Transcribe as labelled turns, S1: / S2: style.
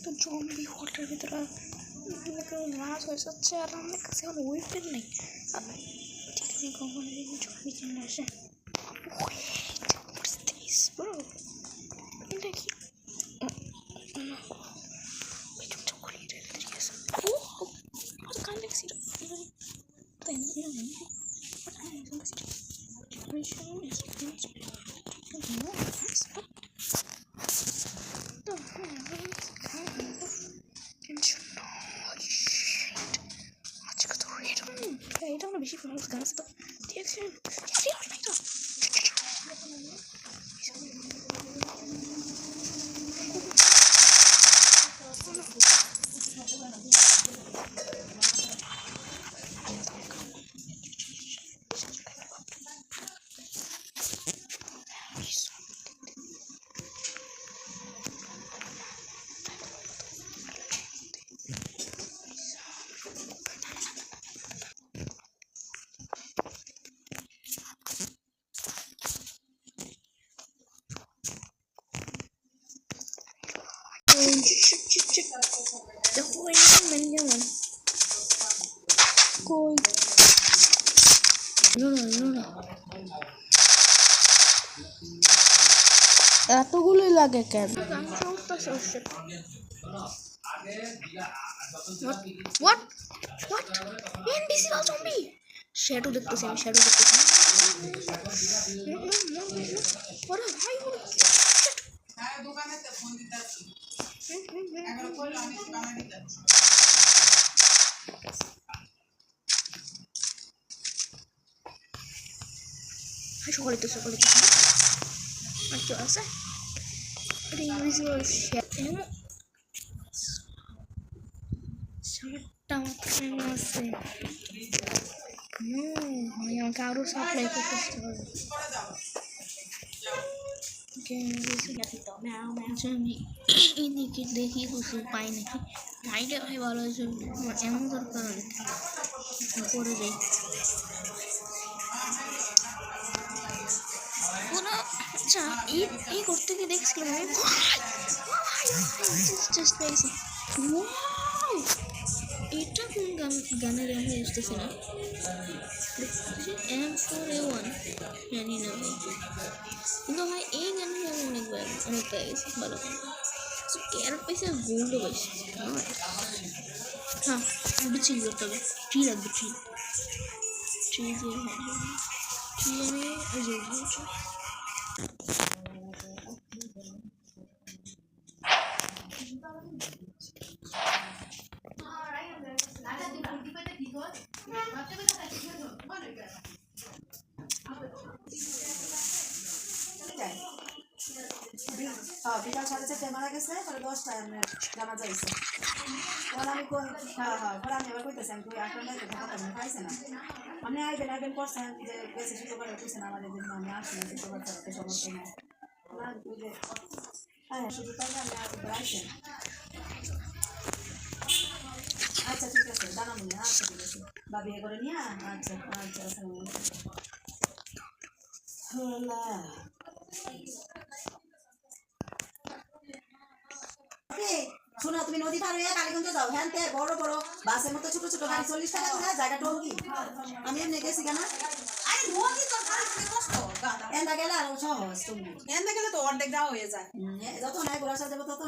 S1: তো জম্বি হলটার ভিতরে রাজ হয়ে যাচ্ছে আর আমার কাছে এখন ওয়েপেন নেই। ঠিক নেই কখন জম্বি চলে আসে। এটা কি চুপচাপ খুলে কান দেখছি এটা আমরা বেশি ফেমাস গান আছে তো ঠিক আছে এতগুলোই লাগে কেন? What? Invisible zombie! Shadow দেখতেছি আমি shadow দেখতেছি। What a high one! হ্যাঁ দোকানেতে ফোন দিতাছি। একবার কইলো আমি দোকানে দিতাছি। সকলে তো আচ্ছা আছে invisible shadow সাতটা আছে আমাকে আরো সাপ্লাই করতে হবে। আমি এদিকে দেখি কিছু পাই নাকি লাইটে ভাই ভালো হয়েছে এমন দরকার করে যাই আচ্ছা এই করতে গিয়ে দেখছিলাম আমি এটা কোন গানের আমি বুঝতেছি না M4A1 জানি না কিন্তু ভাই এই গানটা আমি অনেক পেয়েছি ভালো ক্যারেট পাইছে গোল্ডও পাইছি হ্যাঁ বিচি করতে হবে ট্রি রাখবে ট্রি দিয়ে ট্রি এনে ওই যে
S2: বিকাল 4:30 মারা গেছে পরে 10টায় জানাজা হয়েছে পরে আমি পরে আমি এবার কইতেছি আমি তুই আপনার কথা পাইছে না আপনি আইবেন করছেন যে বেশি শুক্রবার কইছেন আমাদের দিন আমি আসি না শুক্রবার থাকতে সমস্যা নেই না বুঝে হ্যাঁ শুধু তাই আমি আসেন আচ্ছা ঠিক আছে জানাবো না আচ্ছা ঠিক আছে ভাবি এ করে নিয়ে আচ্ছা আচ্ছা শোনো তুমি নদী পার হয়ে কালীগঞ্জ যাও হ্যাঁ বড় বড় বাসের মতো ছোট ছোট গাড়ি 40 টাকা করে জায়গা টঙ্গি আমি এমনি গেছি কেন এন্দা গেলে আর সহজ তুমি এন্দা গেলে তো অর্ধেক যাওয়া হয়ে যায় যত নাই ঘোরা সাথে তত